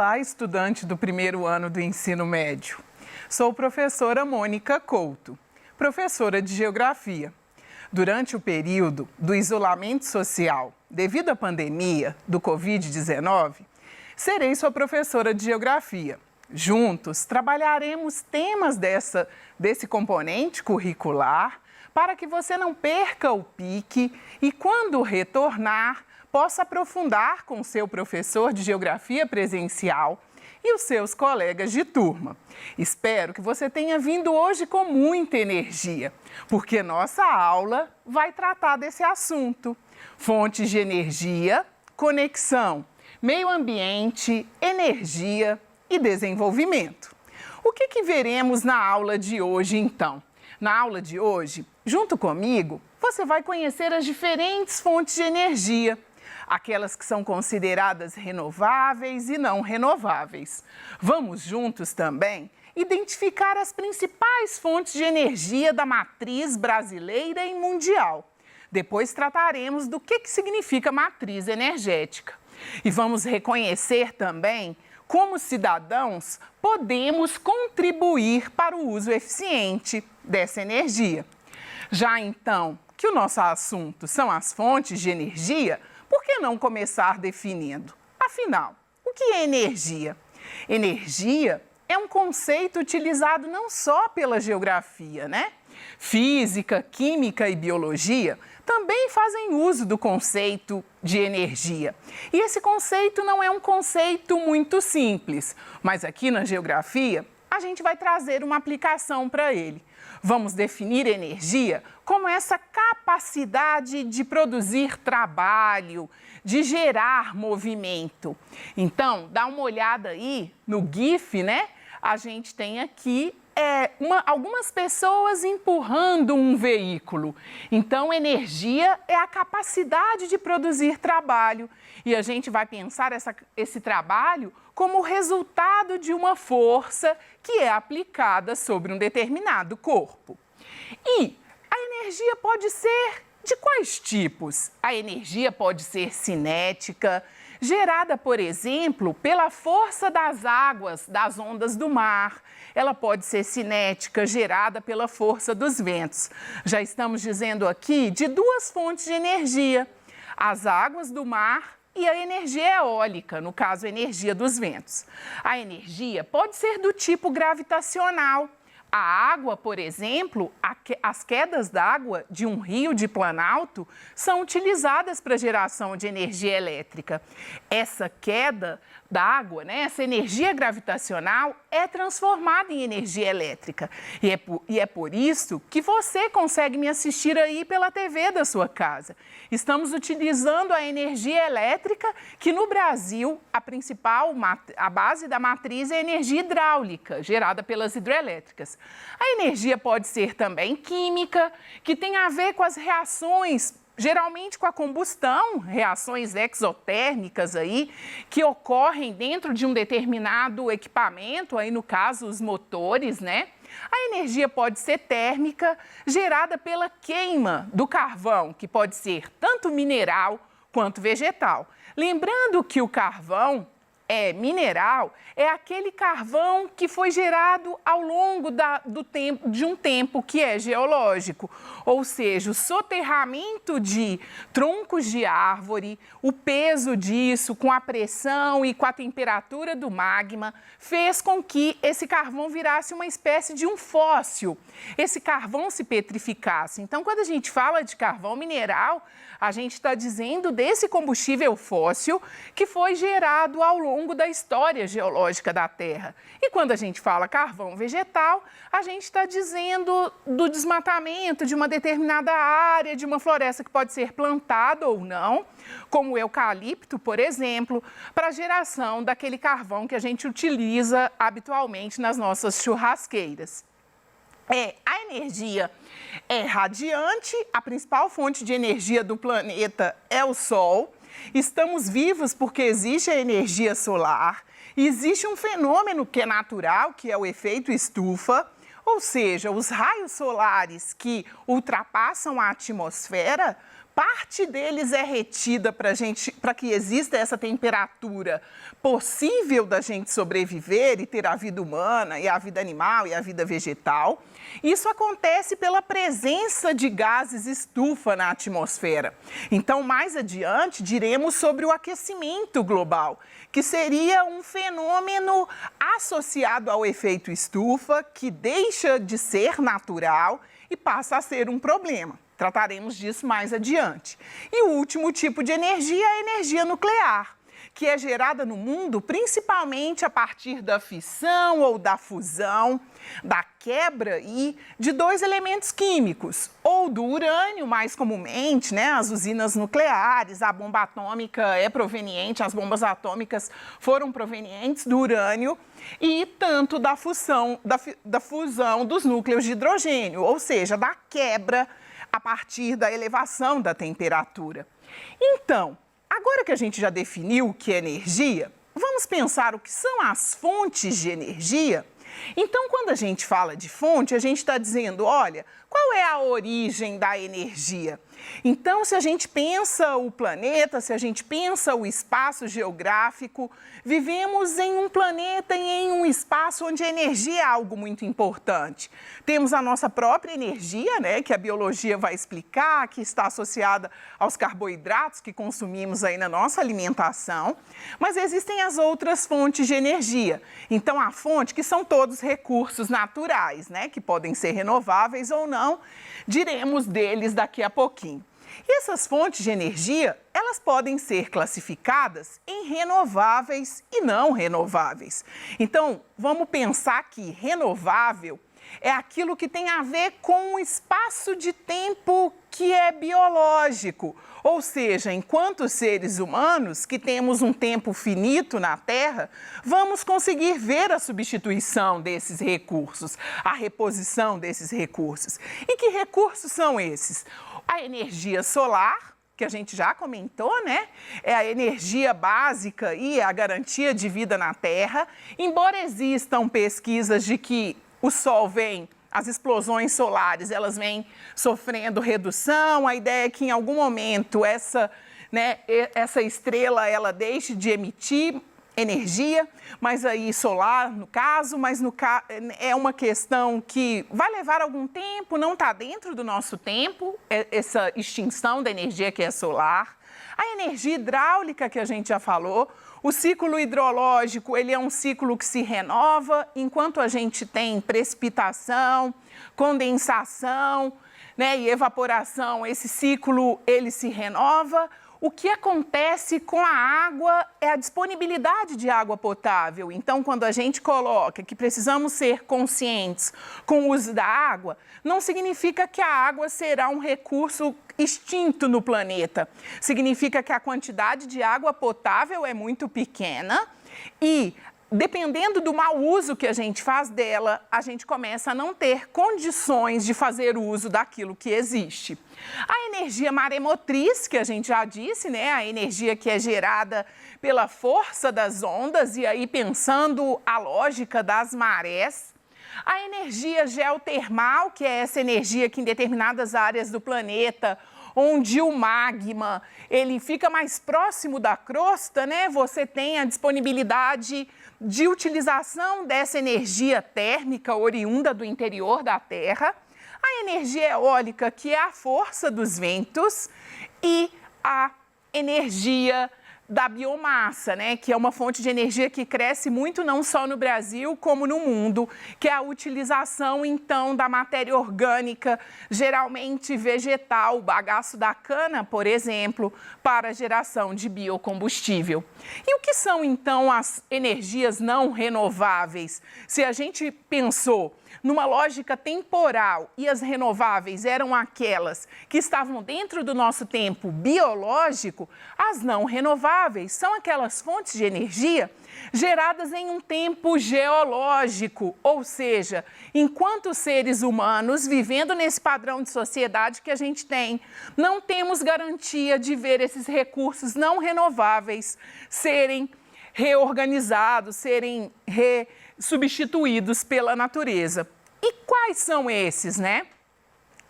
Olá, estudante do primeiro ano do ensino médio. Sou professora Mônica Couto, professora de Geografia. Durante o período do isolamento social devido à pandemia do Covid-19, serei sua professora de Geografia. Juntos, trabalharemos temas desse componente curricular para que você não perca o pique e, quando retornar, possa aprofundar com seu professor de Geografia presencial e os seus colegas de turma. Espero que você tenha vindo hoje com muita energia, porque nossa aula vai tratar desse assunto: fontes de energia, conexão, meio ambiente, energia e desenvolvimento. O que veremos na aula de hoje, então? Na aula de hoje, junto comigo, você vai conhecer as diferentes fontes de energia, aquelas que são consideradas renováveis e não renováveis. Vamos juntos também identificar as principais fontes de energia da matriz brasileira e mundial. Depois trataremos do que significa matriz energética. E vamos reconhecer também como cidadãos podemos contribuir para o uso eficiente dessa energia. Já então que o nosso assunto são as fontes de energia, por que não começar definindo? Afinal, o que é energia? Energia é um conceito utilizado não só pela geografia, né? Física, química e biologia também fazem uso do conceito de energia. E esse conceito não é um conceito muito simples, mas aqui na geografia a gente vai trazer uma aplicação para ele. Vamos definir energia como essa capacidade de produzir trabalho, de gerar movimento. Então, dá uma olhada aí no GIF, né? A gente tem aqui algumas pessoas empurrando um veículo. Então, energia é a capacidade de produzir trabalho. E a gente vai pensar esse trabalho como resultado de uma força que é aplicada sobre um determinado corpo. E a energia pode ser de quais tipos? A energia pode ser cinética, gerada, por exemplo, pela força das águas, das ondas do mar. Ela pode ser cinética, gerada pela força dos ventos. Já estamos dizendo aqui de duas fontes de energia: as águas do mar e a energia eólica, no caso, a energia dos ventos. A energia pode ser do tipo gravitacional. A água, por exemplo, as quedas d'água de um rio de planalto são utilizadas para geração de energia elétrica. Essa queda d'água, né, essa energia gravitacional é transformada em energia elétrica. E é por isso que você consegue me assistir aí pela TV da sua casa. Estamos utilizando a energia elétrica, que no Brasil a base da matriz é a energia hidráulica, gerada pelas hidrelétricas. A energia pode ser também química, que tem a ver com as reações, geralmente com a combustão, reações exotérmicas aí, que ocorrem dentro de um determinado equipamento, aí no caso os motores, né? A energia pode ser térmica, gerada pela queima do carvão, que pode ser tanto mineral quanto vegetal. Lembrando que o carvão mineral é aquele carvão que foi gerado ao longo de um tempo que é geológico, ou seja, o soterramento de troncos de árvore, o peso disso com a pressão e com a temperatura do magma fez com que esse carvão virasse uma espécie de um fóssil, esse carvão se petrificasse. Então, quando a gente fala de carvão mineral, a gente está dizendo desse combustível fóssil que foi gerado ao longo da história geológica da Terra. E quando a gente fala carvão vegetal, a gente está dizendo do desmatamento de uma determinada área, de uma floresta que pode ser plantada ou não, como o eucalipto, por exemplo, para a geração daquele carvão que a gente utiliza habitualmente nas nossas churrasqueiras. A energia é radiante, a principal fonte de energia do planeta é o Sol. Estamos vivos porque existe a energia solar e existe um fenômeno que é natural, que é o efeito estufa, ou seja, os raios solares que ultrapassam a atmosfera parte deles é retida para que exista essa temperatura possível da gente sobreviver e ter a vida humana, e a vida animal e a vida vegetal. Isso acontece pela presença de gases estufa na atmosfera. Então, mais adiante, diremos sobre o aquecimento global, que seria um fenômeno associado ao efeito estufa, que deixa de ser natural e passa a ser um problema. Trataremos disso mais adiante. E o último tipo de energia é a energia nuclear, que é gerada no mundo principalmente a partir da fissão ou da fusão, da quebra de dois elementos químicos, ou do urânio, mais comumente, né, as usinas nucleares, a bomba atômica é proveniente, as bombas atômicas foram provenientes do urânio, e tanto da fusão dos núcleos de hidrogênio, ou seja, da quebra a partir da elevação da temperatura. Então, agora que a gente já definiu o que é energia, vamos pensar o que são as fontes de energia? Então, quando a gente fala de fonte, a gente está dizendo, olha, qual é a origem da energia? Então, se a gente pensa o planeta, se a gente pensa o espaço geográfico, vivemos em um planeta e em um espaço onde a energia é algo muito importante. Temos a nossa própria energia, né, que a biologia vai explicar, que está associada aos carboidratos que consumimos aí na nossa alimentação, mas existem as outras fontes de energia. Então, a fonte, que são todos recursos naturais, né, que podem ser renováveis ou não, diremos deles daqui a pouquinho. E essas fontes de energia, elas podem ser classificadas em renováveis e não renováveis. Então, vamos pensar que renovável é aquilo que tem a ver com o espaço de tempo que é biológico. Ou seja, enquanto seres humanos, que temos um tempo finito na Terra, vamos conseguir ver a substituição desses recursos, a reposição desses recursos. E que recursos são esses? A energia solar, que a gente já comentou, né? É a energia básica e a garantia de vida na Terra. Embora existam pesquisas de que o Sol vem, as explosões solares, elas vêm sofrendo redução, a ideia é que em algum momento essa estrela ela deixe de emitir energia, mas aí solar no caso, mas é uma questão que vai levar algum tempo, não está dentro do nosso tempo, essa extinção da energia que é solar. A energia hidráulica que a gente já falou, o ciclo hidrológico, ele é um ciclo que se renova, enquanto a gente tem precipitação, condensação, né, e evaporação, esse ciclo ele se renova. O que acontece com a água é a disponibilidade de água potável. Então, quando a gente coloca que precisamos ser conscientes com o uso da água, não significa que a água será um recurso extinto no planeta. Significa que a quantidade de água potável é muito pequena e, dependendo do mau uso que a gente faz dela, a gente começa a não ter condições de fazer uso daquilo que existe. A energia maremotriz, que a gente já disse, né? A energia que é gerada pela força das ondas, e aí pensando a lógica das marés. A energia geotermal, que é essa energia que em determinadas áreas do planeta, onde o magma ele fica mais próximo da crosta, né? Você tem a disponibilidade de utilização dessa energia térmica oriunda do interior da Terra. A energia eólica, que é a força dos ventos, e a energia da biomassa, né, que é uma fonte de energia que cresce muito não só no Brasil, como no mundo, que é a utilização, então, da matéria orgânica, geralmente vegetal, o bagaço da cana, por exemplo, para a geração de biocombustível. E o que são, então, as energias não renováveis? Se a gente pensou numa lógica temporal e as renováveis eram aquelas que estavam dentro do nosso tempo biológico, as não renováveis são aquelas fontes de energia geradas em um tempo geológico, ou seja, enquanto seres humanos vivendo nesse padrão de sociedade que a gente tem, não temos garantia de ver esses recursos não renováveis serem reorganizados, serem substituídos pela natureza. E quais são esses, né?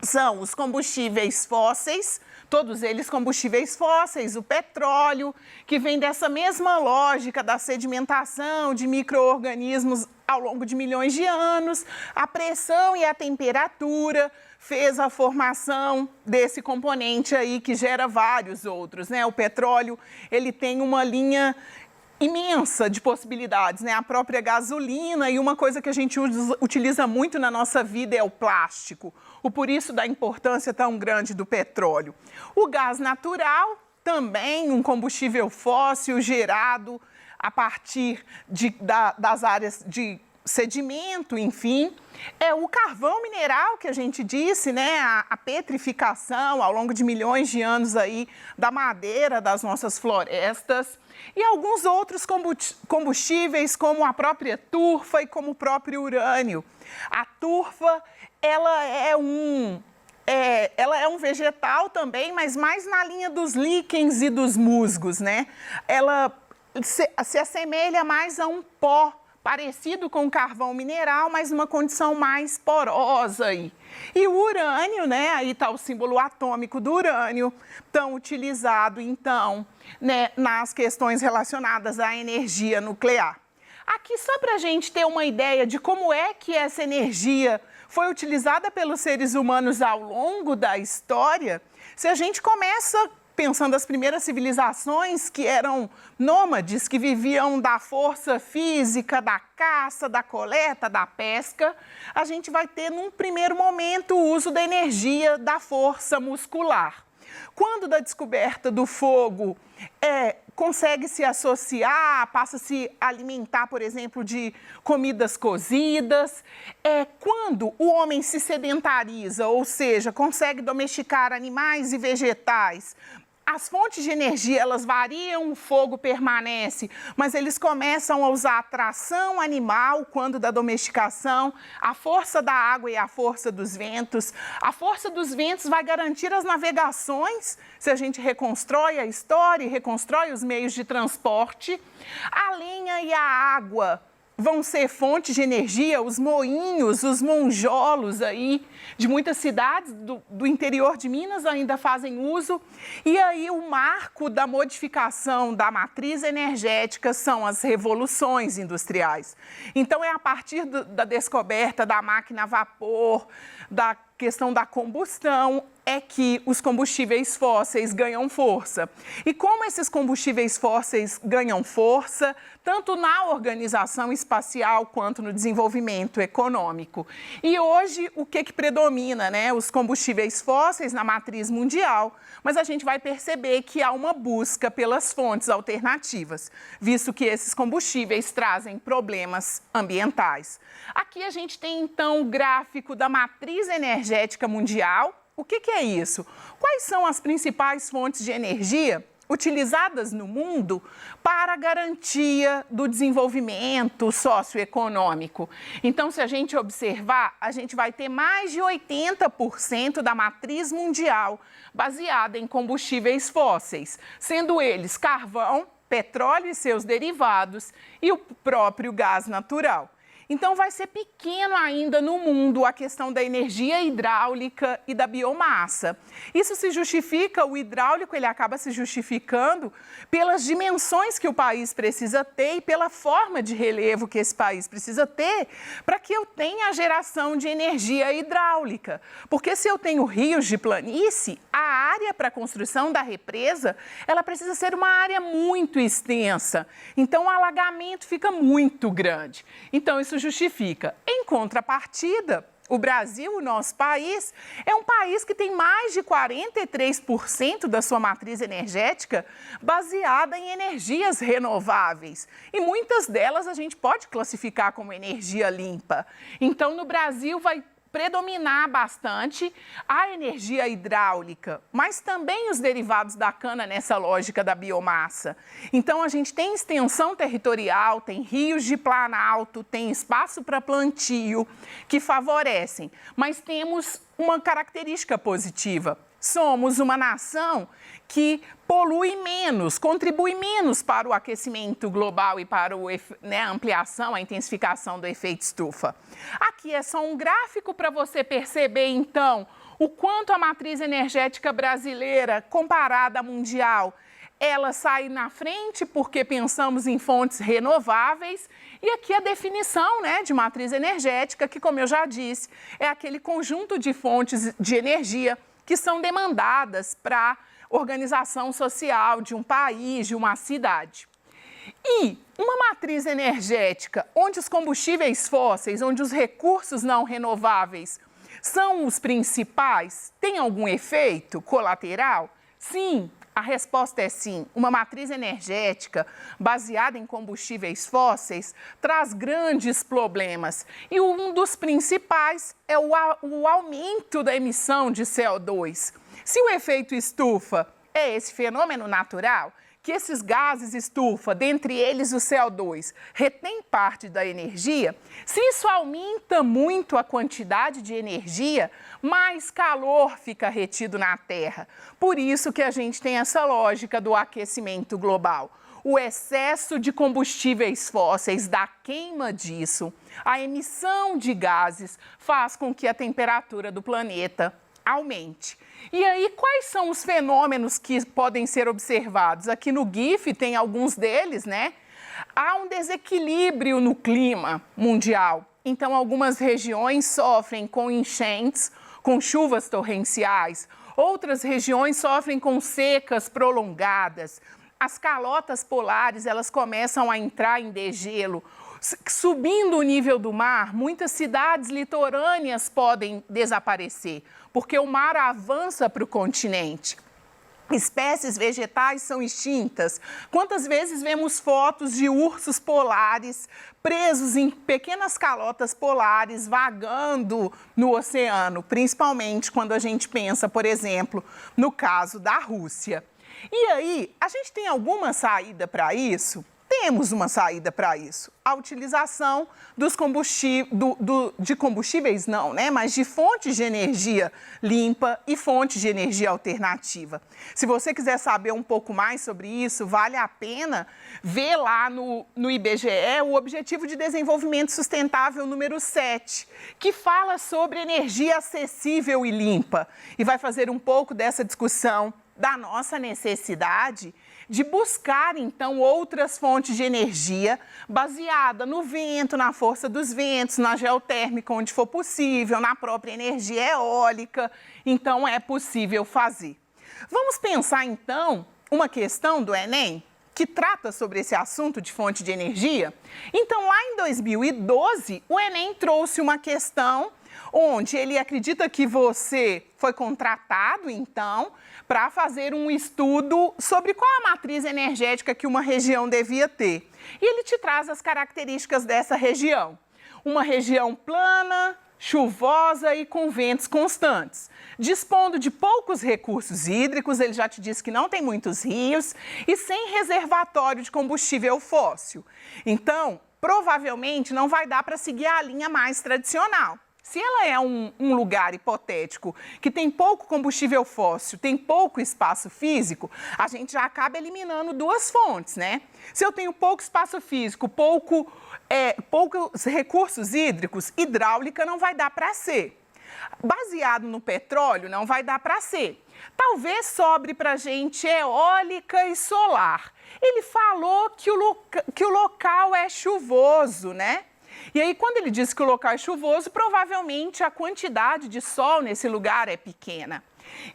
São os combustíveis fósseis, todos eles combustíveis fósseis, o petróleo, que vem dessa mesma lógica da sedimentação de micro-organismos ao longo de milhões de anos, a pressão e a temperatura fez a formação desse componente aí que gera vários outros, né? O petróleo, ele tem uma linha imensa de possibilidades, né? A própria gasolina, e uma coisa que a gente utiliza muito na nossa vida é o plástico. Por isso da importância tão grande do petróleo. O gás natural, também um combustível fóssil gerado a partir das áreas de sedimento, enfim. É o carvão mineral que a gente disse, né? A petrificação ao longo de milhões de anos aí da madeira das nossas florestas. E alguns outros combustíveis, como a própria turfa e como o próprio urânio. A turfa, ela é um vegetal também, mas mais na linha dos líquens e dos musgos, né? Ela se assemelha mais a um pó, parecido com carvão mineral, mas numa condição mais porosa aí. E o urânio, né? Aí está o símbolo atômico do urânio, tão utilizado, então, né, nas questões relacionadas à energia nuclear. Aqui, só para a gente ter uma ideia de como é que essa energia foi utilizada pelos seres humanos ao longo da história, se a gente começa pensando as primeiras civilizações que eram nômades, que viviam da força física, da caça, da coleta, da pesca, a gente vai ter, num primeiro momento, o uso da energia da força muscular. Quando da descoberta do fogo, consegue se associar, passa a se alimentar, por exemplo, de comidas cozidas. Quando o homem se sedentariza, ou seja, consegue domesticar animais e vegetais, as fontes de energia, elas variam, o fogo permanece, mas eles começam a usar a tração animal quando da domesticação, a força da água e a força dos ventos. A força dos ventos vai garantir as navegações, se a gente reconstrói a história e reconstrói os meios de transporte. A lenha e a água vão ser fontes de energia, os moinhos, os monjolos aí de muitas cidades do interior de Minas ainda fazem uso. E aí o marco da modificação da matriz energética são as revoluções industriais. Então é a partir da descoberta da máquina a vapor, da questão da combustão, é que os combustíveis fósseis ganham força. E como esses combustíveis fósseis ganham força, tanto na organização espacial quanto no desenvolvimento econômico. E hoje, o que predomina, né? Os combustíveis fósseis na matriz mundial, mas a gente vai perceber que há uma busca pelas fontes alternativas, visto que esses combustíveis trazem problemas ambientais. Aqui a gente tem, então, o gráfico da matriz energética mundial. O que é isso? Quais são as principais fontes de energia utilizadas no mundo para a garantia do desenvolvimento socioeconômico? Então, se a gente observar, a gente vai ter mais de 80% da matriz mundial baseada em combustíveis fósseis, sendo eles carvão, petróleo e seus derivados e o próprio gás natural. Então, vai ser pequeno ainda no mundo a questão da energia hidráulica e da biomassa. Isso se justifica, o hidráulico ele acaba se justificando pelas dimensões que o país precisa ter e pela forma de relevo que esse país precisa ter para que eu tenha a geração de energia hidráulica. Porque se eu tenho rios de planície, a área para a construção da represa, ela precisa ser uma área muito extensa. Então, o alagamento fica muito grande. Então, isso justifica. Em contrapartida, o Brasil, o nosso país, é um país que tem mais de 43% da sua matriz energética baseada em energias renováveis. E muitas delas a gente pode classificar como energia limpa. Então, no Brasil vai predominar bastante a energia hidráulica, mas também os derivados da cana nessa lógica da biomassa. Então, a gente tem extensão territorial, tem rios de planalto, tem espaço para plantio que favorecem, mas temos uma característica positiva. somos uma nação que polui menos, contribui menos para o aquecimento global e para a ampliação, a intensificação do efeito estufa. Aqui é só um gráfico para você perceber, então, o quanto a matriz energética brasileira, comparada à mundial, ela sai na frente porque pensamos em fontes renováveis. E aqui a definição, né, de matriz energética, que, como eu já disse, é aquele conjunto de fontes de energia que são demandadas para a organização social de um país, de uma cidade. E uma matriz energética onde os combustíveis fósseis, onde os recursos não renováveis são os principais, tem algum efeito colateral? Sim, a resposta é sim. Uma matriz energética baseada em combustíveis fósseis traz grandes problemas. E um dos principais é o aumento da emissão de CO2. Se o efeito estufa é esse fenômeno natural, que esses gases estufa, dentre eles o CO2, retém parte da energia, se isso aumenta muito a quantidade de energia, mais calor fica retido na Terra. Por isso que a gente tem essa lógica do aquecimento global. O excesso de combustíveis fósseis, da queima disso, a emissão de gases, faz com que a temperatura do planeta aumente. E aí, quais são os fenômenos que podem ser observados? Aqui no GIF tem alguns deles, né? Há um desequilíbrio no clima mundial. Então, algumas regiões sofrem com enchentes, com chuvas torrenciais. Outras regiões sofrem com secas prolongadas. As calotas polares, elas começam a entrar em degelo. Subindo o nível do mar, muitas cidades litorâneas podem desaparecer, porque o mar avança para o continente. Espécies vegetais são extintas. Quantas vezes vemos fotos de ursos polares presos em pequenas calotas polares, vagando no oceano, principalmente quando a gente pensa, por exemplo, no caso da Rússia. E aí, a gente tem alguma saída para isso? Temos uma saída para isso, a utilização dos de combustíveis não, né? Mas de fontes de energia limpa e fontes de energia alternativa. Se você quiser saber um pouco mais sobre isso, vale a pena ver lá no IBGE o Objetivo de Desenvolvimento Sustentável número 7, que fala sobre energia acessível e limpa e vai fazer um pouco dessa discussão da nossa necessidade de buscar, então, outras fontes de energia baseada no vento, na força dos ventos, na geotérmica, onde for possível, na própria energia eólica. Então, é possível fazer. Vamos pensar, então, uma questão do Enem que trata sobre esse assunto de fonte de energia? Então, lá em 2012, o Enem trouxe uma questão onde ele acredita que você foi contratado, então, para fazer um estudo sobre qual a matriz energética que uma região devia ter. E ele te traz as características dessa região. Uma região plana, chuvosa e com ventos constantes. Dispondo de poucos recursos hídricos, ele já te disse que não tem muitos rios, e sem reservatório de combustível fóssil. Então, provavelmente não vai dar para seguir a linha mais tradicional. Se ela é um lugar hipotético que tem pouco combustível fóssil, tem pouco espaço físico, a gente já acaba eliminando duas fontes, né? Se eu tenho pouco espaço físico, poucos recursos hídricos, hidráulica não vai dar para ser. Baseado no petróleo, não vai dar para ser. Talvez sobre para a gente eólica e solar. Ele falou que o local é chuvoso, né? E aí, quando ele diz que o local é chuvoso, provavelmente a quantidade de sol nesse lugar é pequena.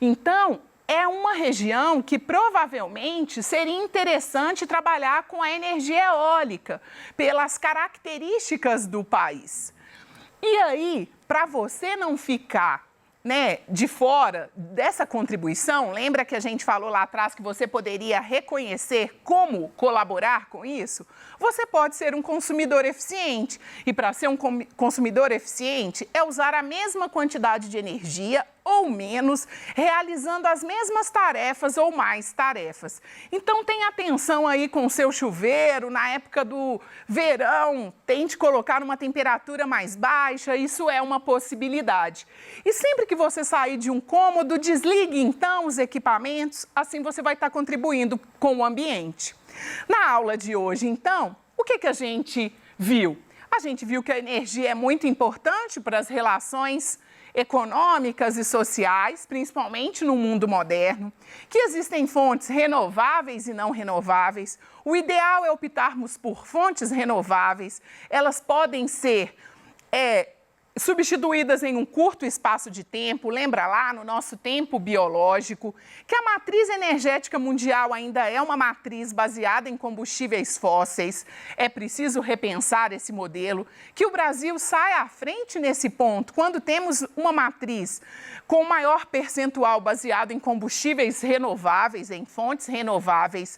Então, é uma região que provavelmente seria interessante trabalhar com a energia eólica, pelas características do país. E aí, para você não ficar, né, de fora dessa contribuição, lembra que a gente falou lá atrás que você poderia reconhecer como colaborar com isso? Você pode ser um consumidor eficiente. E para ser um consumidor eficiente é usar a mesma quantidade de energia ou menos, realizando as mesmas tarefas ou mais tarefas. Então, tenha atenção aí com o seu chuveiro, na época do verão, tente colocar uma temperatura mais baixa, isso é uma possibilidade. E sempre que você sair de um cômodo, desligue então os equipamentos, assim você vai estar contribuindo com o ambiente. Na aula de hoje, então, o que a gente viu? A gente viu que a energia é muito importante para as relações econômicas e sociais, principalmente no mundo moderno, que existem fontes renováveis e não renováveis. O ideal é optarmos por fontes renováveis. Elas podem ser substituídas em um curto espaço de tempo. Lembra lá no nosso tempo biológico que a matriz energética mundial ainda é uma matriz baseada em combustíveis fósseis. É preciso repensar esse modelo, que o Brasil sai à frente nesse ponto quando temos uma matriz com maior percentual baseado em combustíveis renováveis, em fontes renováveis,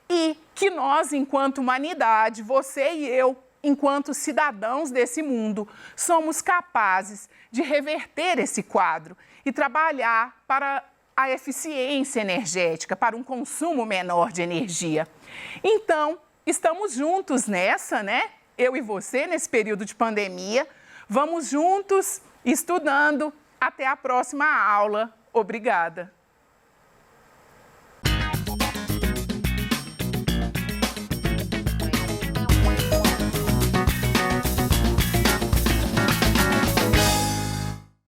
e que nós, enquanto humanidade, você e eu, enquanto cidadãos desse mundo, somos capazes de reverter esse quadro e trabalhar para a eficiência energética, para um consumo menor de energia. Então, estamos juntos nessa, né? Eu e você, nesse período de pandemia, vamos juntos estudando. Até a próxima aula. Obrigada.